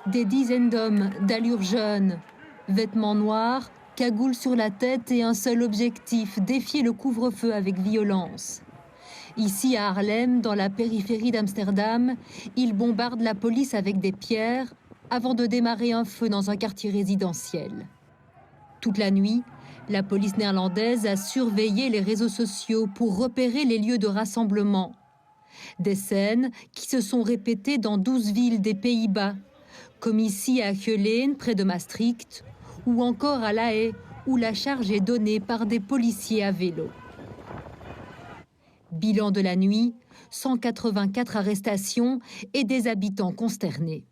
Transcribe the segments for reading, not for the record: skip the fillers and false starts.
Des dizaines d'hommes d'allure jeune, vêtements noirs, cagoule sur la tête et un seul objectif, défier le couvre-feu avec violence. Ici à Haarlem, dans la périphérie d'Amsterdam, ils bombardent la police avec des pierres avant de démarrer un feu dans un quartier résidentiel. Toute la nuit, la police néerlandaise a surveillé les réseaux sociaux pour repérer les lieux de rassemblement. Des scènes qui se sont répétées dans 12 villes des Pays-Bas, comme ici à Geleen, près de Maastricht, ou encore à La Haye, où la charge est donnée par des policiers à vélo. Bilan de la nuit, 184 arrestations et des habitants consternés.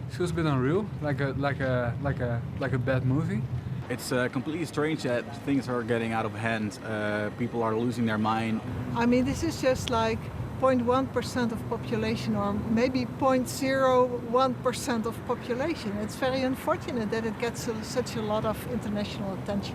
Feels a bit unreal, like a bad movie. It's completely strange that things are getting out of hand. People are losing their mind. I mean, this is just like 0.1% of population, or maybe 0.01% of population. It's very unfortunate that it gets such a lot of international attention.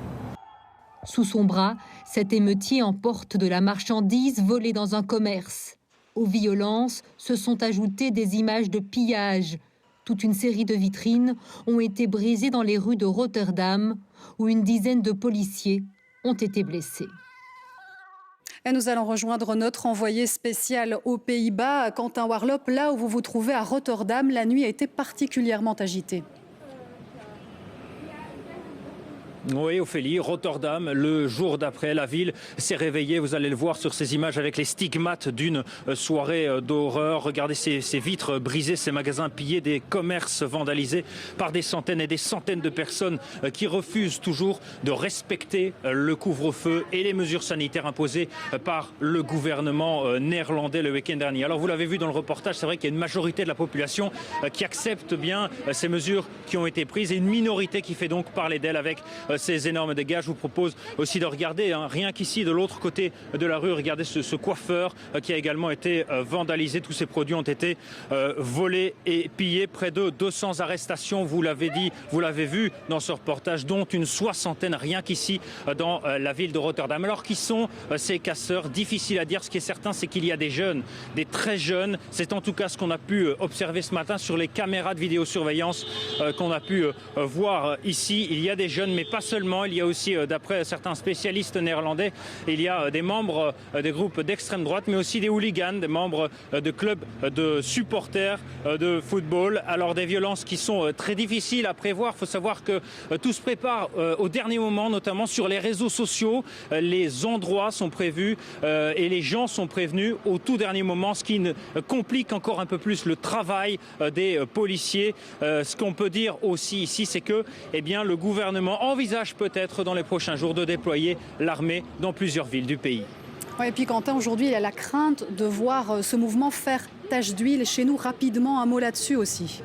Sous son bras, cet émeutier emporte de la marchandise volée dans un commerce. Aux violences se sont ajoutées des images de pillage. Toute une série de vitrines ont été brisées dans les rues de Rotterdam, où une dizaine de policiers ont été blessés. Et nous allons rejoindre notre envoyé spécial aux Pays-Bas, Quentin Warlop. Là où vous vous trouvez à Rotterdam, la nuit a été particulièrement agitée. Oui, Ophélie, Rotterdam, le jour d'après, la ville s'est réveillée. Vous allez le voir sur ces images avec les stigmates d'une soirée d'horreur. Regardez ces vitres brisées, ces magasins pillés, des commerces vandalisés par des centaines et des centaines de personnes qui refusent toujours de respecter le couvre-feu et les mesures sanitaires imposées par le gouvernement néerlandais le week-end dernier. Alors vous l'avez vu dans le reportage, c'est vrai qu'il y a une majorité de la population qui accepte bien ces mesures qui ont été prises et une minorité qui fait donc parler d'elle avec ces énormes dégâts. Je vous propose aussi de regarder, rien qu'ici de l'autre côté de la rue, regardez ce coiffeur qui a également été vandalisé. Tous ces produits ont été volés et pillés. Près de 200 arrestations, vous l'avez dit, vous l'avez vu dans ce reportage, dont une soixantaine rien qu'ici dans la ville de Rotterdam. Alors qui sont ces casseurs? Difficile à dire. Ce qui est certain, c'est qu'il y a des jeunes, des très jeunes. C'est en tout cas ce qu'on a pu observer ce matin sur les caméras de vidéosurveillance qu'on a pu voir ici. Il y a des jeunes, mais pas seulement, il y a aussi, d'après certains spécialistes néerlandais, il y a des membres des groupes d'extrême droite, mais aussi des hooligans, des membres de clubs de supporters de football. Alors des violences qui sont très difficiles à prévoir. Il faut savoir que tout se prépare au dernier moment, notamment sur les réseaux sociaux. Les endroits sont prévus et les gens sont prévenus au tout dernier moment, ce qui complique encore un peu plus le travail des policiers. Ce qu'on peut dire aussi ici, c'est que le gouvernement envisage peut-être dans les prochains jours de déployer l'armée dans plusieurs villes du pays. Ouais, et puis Quentin, aujourd'hui, il y a la crainte de voir ce mouvement faire tache d'huile chez nous. Rapidement, un mot là-dessus aussi.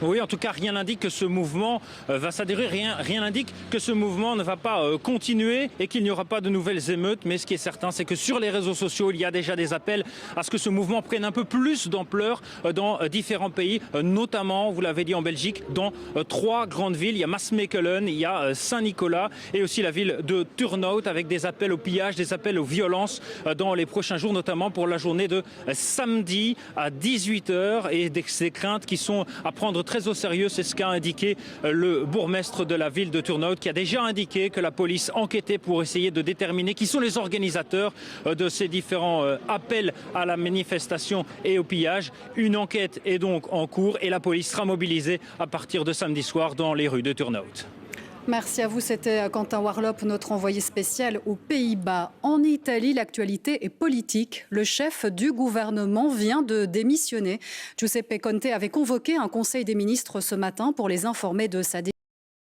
Oui, en tout cas, rien n'indique que ce mouvement va s'adhérer, rien n'indique que ce mouvement ne va pas continuer et qu'il n'y aura pas de nouvelles émeutes. Mais ce qui est certain, c'est que sur les réseaux sociaux, il y a déjà des appels à ce que ce mouvement prenne un peu plus d'ampleur dans différents pays, notamment, vous l'avez dit, en Belgique, dans 3 grandes villes. Il y a Maasmechelen, il y a Saint-Nicolas et aussi la ville de Turnhout, avec des appels au pillage, des appels aux violences dans les prochains jours, notamment pour la journée de samedi à 18 h, et ces craintes qui sont à prendre très au sérieux. C'est ce qu'a indiqué le bourgmestre de la ville de Turnhout, qui a déjà indiqué que la police enquêtait pour essayer de déterminer qui sont les organisateurs de ces différents appels à la manifestation et au pillage. Une enquête est donc en cours et la police sera mobilisée à partir de samedi soir dans les rues de Turnhout. Merci à vous, c'était Quentin Warlop, notre envoyé spécial aux Pays-Bas. En Italie, l'actualité est politique. Le chef du gouvernement vient de démissionner. Giuseppe Conte avait convoqué un conseil des ministres ce matin pour les informer de sa décision.